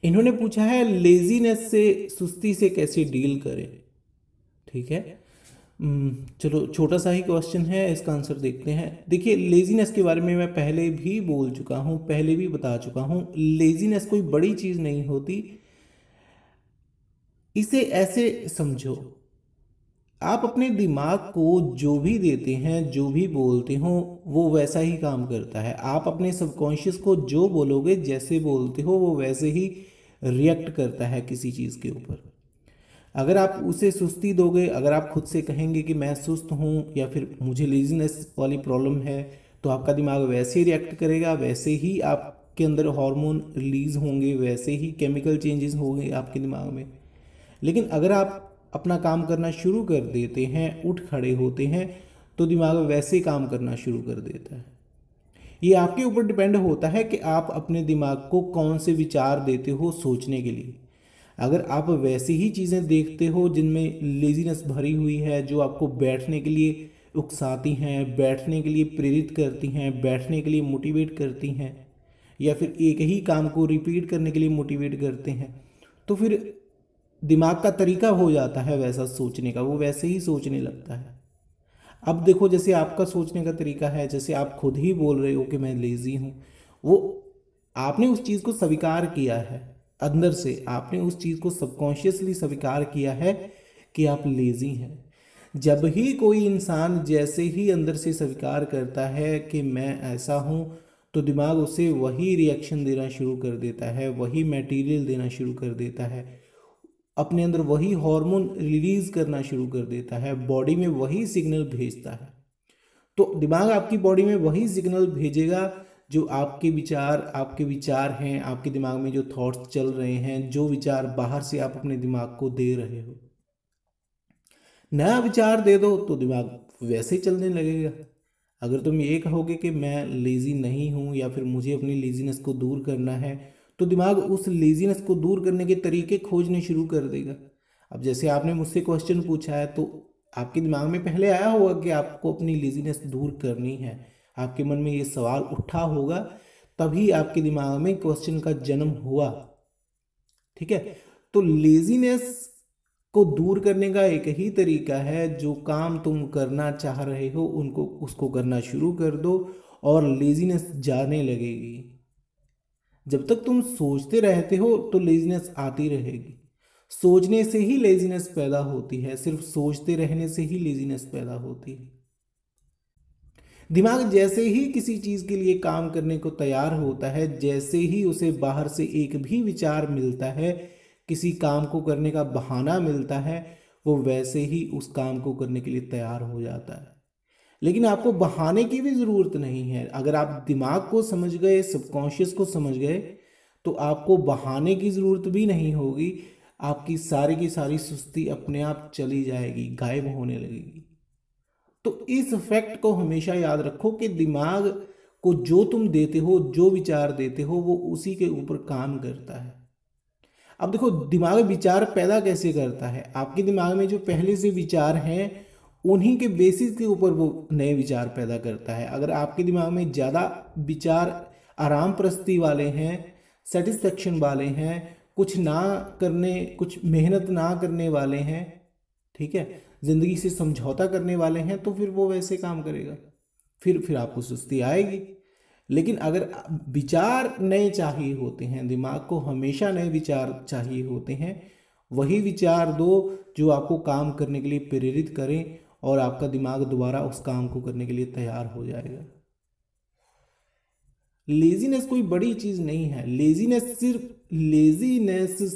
इन्होंने पूछा है लेजीनेस से, सुस्ती से कैसे डील करें। ठीक है। चलो छोटा सा ही क्वेश्चन है, इसका आंसर देखते हैं। देखिए लेजीनेस के बारे में मैं पहले भी बोल चुका हूँ, पहले भी बता चुका हूँ, लेजीनेस कोई बड़ी चीज़ नहीं होती। इसे ऐसे समझो, आप अपने दिमाग को जो भी देते हैं, जो भी बोलते हो, वो वैसा ही काम करता है। आप अपने सबकॉन्शियस को जो बोलोगे, जैसे बोलते हो, वो वैसे ही रिएक्ट करता है किसी चीज़ के ऊपर। अगर आप उसे सुस्ती दोगे, अगर आप खुद से कहेंगे कि मैं सुस्त हूँ या फिर मुझे लेजीनेस वाली प्रॉब्लम है, तो आपका दिमाग वैसे ही रिएक्ट करेगा, वैसे ही आपके अंदर हार्मोन रिलीज होंगे, वैसे ही केमिकल चेंजेस होंगे आपके दिमाग में। लेकिन अगर आप अपना काम करना शुरू कर देते हैं, उठ खड़े होते हैं, तो दिमाग वैसे काम करना शुरू कर देता है। ये आपके ऊपर डिपेंड होता है कि आप अपने दिमाग को कौन से विचार देते हो सोचने के लिए। अगर आप वैसी ही चीज़ें देखते हो जिनमें लेजीनेस भरी हुई है, जो आपको बैठने के लिए उकसाती हैं, बैठने के लिए प्रेरित करती हैं, बैठने के लिए मोटिवेट करती हैं, या फिर एक ही काम को रिपीट करने के लिए मोटिवेट करते हैं, तो फिर दिमाग का तरीका हो जाता है वैसा सोचने का, वो वैसे ही सोचने लगता है। अब देखो, जैसे आपका सोचने का तरीका है, जैसे आप खुद ही बोल रहे हो कि मैं लेज़ी हूँ, वो आपने उस चीज़ को स्वीकार किया है। अंदर से आपने उस चीज़ को सबकॉन्शियसली स्वीकार किया है कि आप लेज़ी हैं। जब ही कोई इंसान जैसे ही अंदर से स्वीकार करता है कि मैं ऐसा हूँ, तो दिमाग उसे वही रिएक्शन देना शुरू कर देता है, वही मटेरियल देना शुरू कर देता है, अपने अंदर वही हार्मोन रिलीज करना शुरू कर देता है, बॉडी में वही सिग्नल भेजता है। तो दिमाग आपकी बॉडी में वही सिग्नल भेजेगा जो आपके विचार हैं, आपके दिमाग में जो थॉट्स चल रहे हैं, जो विचार बाहर से आप अपने दिमाग को दे रहे हो। नया विचार दे दो तो दिमाग वैसे ही चलने लगेगा। अगर तुम ये कहोगे कि मैं लेज़ी नहीं हूँ या फिर मुझे अपनी लेज़ीनेस को दूर करना है, तो दिमाग उस लेज़ीनेस को दूर करने के तरीके खोजने शुरू कर देगा। अब जैसे आपने मुझसे क्वेश्चन पूछा है, तो आपके दिमाग में पहले आया होगा कि आपको अपनी लेज़ीनेस दूर करनी है, आपके मन में ये सवाल उठा होगा, तभी आपके दिमाग में क्वेश्चन का जन्म हुआ। ठीक है। तो लेजीनेस को दूर करने का एक ही तरीका है, जो काम तुम करना चाह रहे हो उनको उसको करना शुरू कर दो और लेजीनेस जाने लगेगी। जब तक तुम सोचते रहते हो तो लेजीनेस आती रहेगी। सोचने से ही लेजीनेस पैदा होती है, सिर्फ सोचते रहने से ही लेजीनेस पैदा होती है। दिमाग जैसे ही किसी चीज़ के लिए काम करने को तैयार होता है, जैसे ही उसे बाहर से एक भी विचार मिलता है, किसी काम को करने का बहाना मिलता है, वो वैसे ही उस काम को करने के लिए तैयार हो जाता है। लेकिन आपको बहाने की भी ज़रूरत नहीं है। अगर आप दिमाग को समझ गए, सबकॉन्शियस को समझ गए, तो आपको बहाने की ज़रूरत भी नहीं होगी। आपकी सारी की सारी सुस्ती अपने आप चली जाएगी, गायब होने लगेगी। तो इस फैक्ट को हमेशा याद रखो कि दिमाग को जो तुम देते हो, जो विचार देते हो, वो उसी के ऊपर काम करता है। अब देखो, दिमाग विचार पैदा कैसे करता है। आपके दिमाग में जो पहले से विचार हैं, उन्हीं के बेसिस के ऊपर वो नए विचार पैदा करता है। अगर आपके दिमाग में ज़्यादा विचार आराम प्रस्ती वाले हैं, सेटिस्फेक्शन वाले हैं, कुछ ना करने, कुछ मेहनत ना करने वाले हैं, ठीक है, जिंदगी से समझौता करने वाले हैं, तो फिर वो वैसे काम करेगा, फिर आपको सुस्ती आएगी। लेकिन अगर विचार नए चाहिए होते हैं, दिमाग को हमेशा नए विचार चाहिए होते हैं, वही विचार दो जो आपको काम करने के लिए प्रेरित करें, और आपका दिमाग दोबारा उस काम को करने के लिए तैयार हो जाएगा। लेजीनेस कोई बड़ी चीज नहीं है। लेजीनेस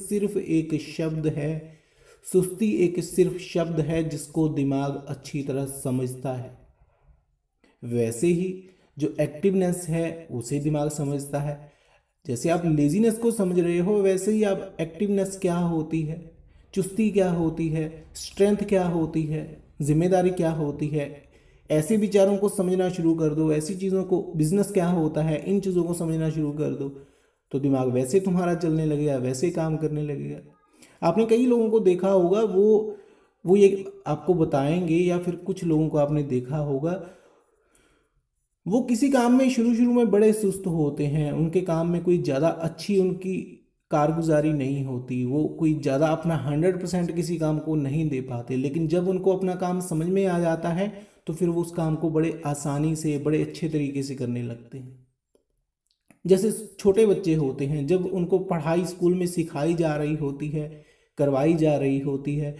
सिर्फ एक शब्द है, सुस्ती एक सिर्फ शब्द है जिसको दिमाग अच्छी तरह समझता है। वैसे ही जो एक्टिवनेस है उसे दिमाग समझता है। जैसे आप लेजीनेस को समझ रहे हो, वैसे ही आप एक्टिवनेस क्या होती है, चुस्ती क्या होती है, स्ट्रेंथ क्या होती है, जिम्मेदारी क्या होती है, ऐसे विचारों को समझना शुरू कर दो, ऐसी चीज़ों को, बिजनेस क्या होता है, इन चीज़ों को समझना शुरू कर दो, तो दिमाग वैसे तुम्हारा चलने लगेगा, वैसे काम करने लगेगा। आपने कई लोगों को देखा होगा, वो ये आपको बताएंगे, या फिर कुछ लोगों को आपने देखा होगा, वो किसी काम में शुरू शुरू में बड़े सुस्त होते हैं, उनके काम में कोई ज़्यादा अच्छी उनकी कारगुजारी नहीं होती, वो कोई ज़्यादा अपना 100% किसी काम को नहीं दे पाते, लेकिन जब उनको अपना काम समझ में आ जाता है तो फिर वो उस काम को बड़े आसानी से बड़े अच्छे तरीके से करने लगते हैं। जैसे छोटे बच्चे होते हैं, जब उनको पढ़ाई स्कूल में सिखाई जा रही होती है, करवाई जा रही होती है,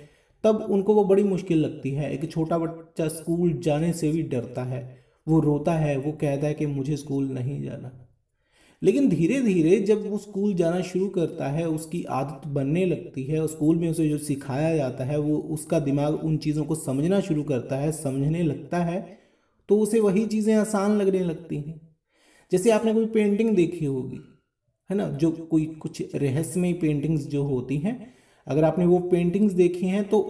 तब उनको वो बड़ी मुश्किल लगती है। एक छोटा बच्चा स्कूल जाने से भी डरता है, वो रोता है, वो कहता है कि मुझे स्कूल नहीं जाना। लेकिन धीरे धीरे जब वो स्कूल जाना शुरू करता है, उसकी आदत बनने लगती है और स्कूल में उसे जो सिखाया जाता है वो उसका दिमाग उन चीज़ों को समझना शुरू करता है, समझने लगता है, तो उसे वही चीज़ें आसान लगने लगती हैं। जैसे आपने कोई पेंटिंग देखी होगी, है ना, जो कोई कुछ रहस्यमय पेंटिंग्स जो होती हैं, अगर आपने वो पेंटिंग्स देखी हैं तो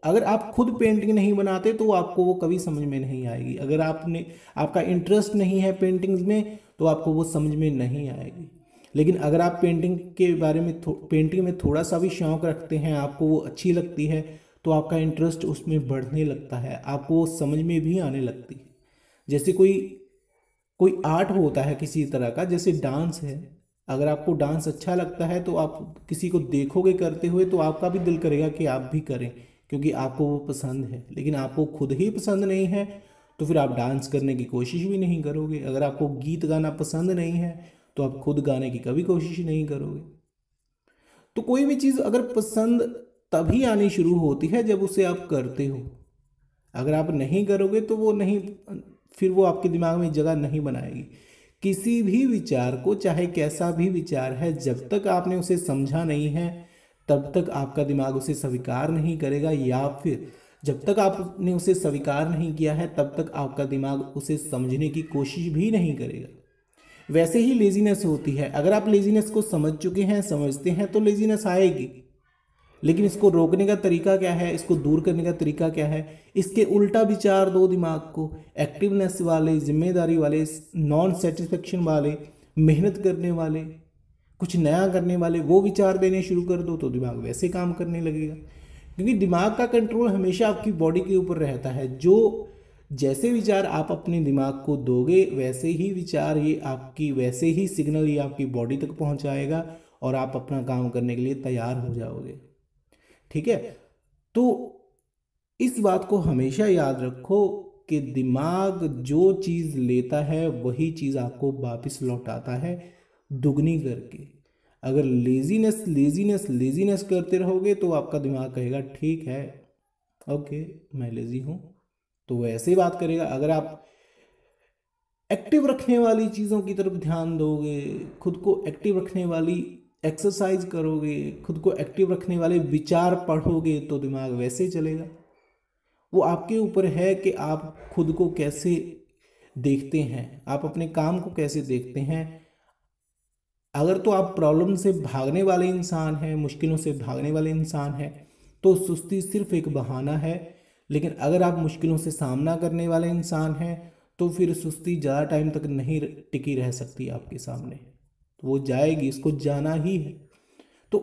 अगर आप खुद पेंटिंग नहीं बनाते तो आपको वो कभी समझ में नहीं आएगी। अगर आपका इंटरेस्ट नहीं है पेंटिंग्स में तो आपको वो समझ में नहीं आएगी। लेकिन अगर आप पेंटिंग में थोड़ा सा भी शौक रखते हैं, आपको वो अच्छी लगती है, तो आपका इंटरेस्ट उसमें बढ़ने लगता है, आपको वो समझ में भी आने लगती है। जैसे कोई कोई आर्ट होता है किसी तरह का, जैसे डांस है, अगर आपको डांस अच्छा लगता है तो आप किसी को देखोगे करते हुए तो आपका भी दिल करेगा कि आप भी करें, क्योंकि आपको वो पसंद है। लेकिन आपको खुद ही पसंद नहीं है तो फिर आप डांस करने की कोशिश भी नहीं करोगे। अगर आपको गीत गाना पसंद नहीं है तो आप खुद गाने की कभी कोशिश नहीं करोगे। तो कोई भी चीज़ अगर पसंद तभी आनी शुरू होती है जब उसे आप करते हो। अगर आप नहीं करोगे तो वो नहीं, फिर वो आपके दिमाग में जगह नहीं बनाएगी। किसी भी विचार को, चाहे कैसा भी विचार है, जब तक आपने उसे समझा नहीं है तब तक आपका दिमाग उसे स्वीकार नहीं करेगा, या फिर जब तक आपने उसे स्वीकार नहीं किया है तब तक आपका दिमाग उसे समझने की कोशिश भी नहीं करेगा। वैसे ही लेजीनेस होती है, अगर आप लेजीनेस को समझ चुके हैं, समझते हैं, तो लेजीनेस आएगी। लेकिन इसको रोकने का तरीका क्या है, इसको दूर करने का तरीका क्या है? इसके उल्टा विचार दो दिमाग को, एक्टिवनेस वाले, जिम्मेदारी वाले, नॉन सेटिस्फेक्शन वाले, मेहनत करने वाले, कुछ नया करने वाले, वो विचार देने शुरू कर दो तो दिमाग वैसे काम करने लगेगा। क्योंकि दिमाग का कंट्रोल हमेशा आपकी बॉडी के ऊपर रहता है। जो जैसे विचार आप अपने दिमाग को दोगे वैसे ही विचार ये आपकी, वैसे ही सिग्नल ये आपकी बॉडी तक पहुंचाएगा और आप अपना काम करने के लिए तैयार हो जाओगे। ठीक है, तो इस बात को हमेशा याद रखो कि दिमाग जो चीज़ लेता है वही चीज़ आपको वापस लौटाता है दुगनी करके। अगर लेजीनेस लेजीनेस लेजीनेस करते रहोगे तो आपका दिमाग कहेगा ठीक है, ओके, मैं लेजी हूँ, तो वो ऐसे ही बात करेगा। अगर आप एक्टिव रखने वाली चीज़ों की तरफ ध्यान दोगे, खुद को एक्टिव रखने वाली एक्सरसाइज करोगे, खुद को एक्टिव रखने वाले विचार पढ़ोगे, तो दिमाग वैसे चलेगा। वो आपके ऊपर है कि आप खुद को कैसे देखते हैं, आप अपने काम को कैसे देखते हैं। अगर तो आप प्रॉब्लम से भागने वाले इंसान हैं, मुश्किलों से भागने वाले इंसान हैं, तो सुस्ती सिर्फ एक बहाना है। लेकिन अगर आप मुश्किलों से सामना करने वाले इंसान हैं तो फिर सुस्ती ज़्यादा टाइम तक नहीं टिकी रह सकती आपके सामने, तो वो जाएगी, इसको जाना ही है। तो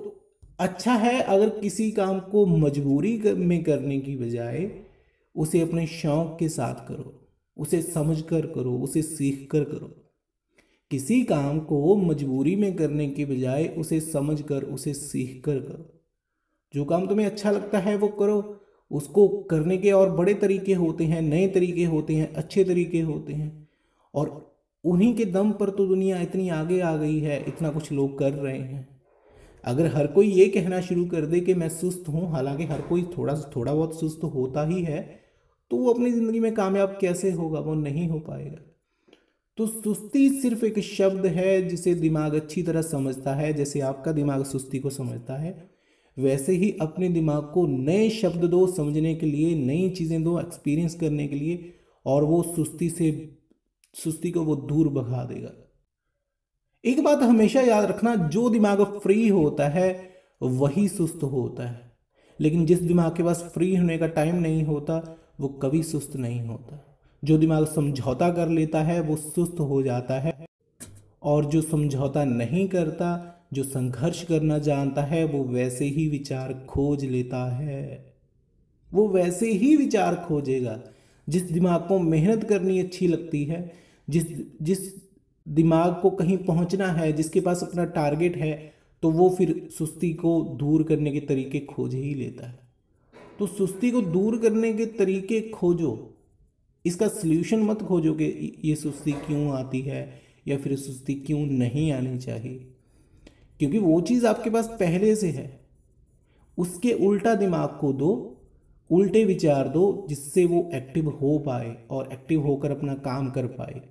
अच्छा है अगर किसी काम को मजबूरी में करने की बजाय उसे अपने शौक के साथ करो, उसे समझ कर करो, उसे सीख कर करो। किसी काम को मजबूरी में करने के बजाय उसे समझ कर, उसे सीख कर करो। जो काम तुम्हें अच्छा लगता है वो करो। उसको करने के और बड़े तरीके होते हैं, नए तरीके होते हैं, अच्छे तरीके होते हैं, और उन्हीं के दम पर तो दुनिया इतनी आगे आ गई है, इतना कुछ लोग कर रहे हैं। अगर हर कोई ये कहना शुरू कर दे कि मैं सुस्त हूँ, हालांकि हर कोई थोड़ा थोड़ा बहुत सुस्त होता ही है, तो वो अपनी ज़िंदगी में कामयाब कैसे होगा? वो नहीं हो पाएगा। तो सुस्ती सिर्फ एक शब्द है जिसे दिमाग अच्छी तरह समझता है। जैसे आपका दिमाग सुस्ती को समझता है, वैसे ही अपने दिमाग को नए शब्द दो समझने के लिए, नई चीज़ें दो एक्सपीरियंस करने के लिए, और वो सुस्ती को वो दूर भगा देगा। एक बात हमेशा याद रखना, जो दिमाग फ्री होता है वही सुस्त होता है, लेकिन जिस दिमाग के पास फ्री होने का टाइम नहीं होता वो कभी सुस्त नहीं होता। जो दिमाग समझौता कर लेता है वो सुस्त हो जाता है, और जो समझौता नहीं करता, जो संघर्ष करना जानता है, वो वैसे ही विचार खोज लेता है। वो वैसे ही विचार खोजेगा। जिस दिमाग को मेहनत करनी अच्छी लगती है, जिस जिस दिमाग को कहीं पहुंचना है, जिसके पास अपना टारगेट है, तो वो फिर सुस्ती को दूर करने के तरीके खोज ही लेता है। तो सुस्ती को दूर करने के तरीके खोजो, इसका सल्यूशन मत खोजो कि ये सुस्ती क्यों आती है या फिर सुस्ती क्यों नहीं आनी चाहिए, क्योंकि वो चीज़ आपके पास पहले से है। उसके उल्टा दिमाग को दो, उल्टे विचार दो, जिससे वो एक्टिव हो पाए और एक्टिव होकर अपना काम कर पाए।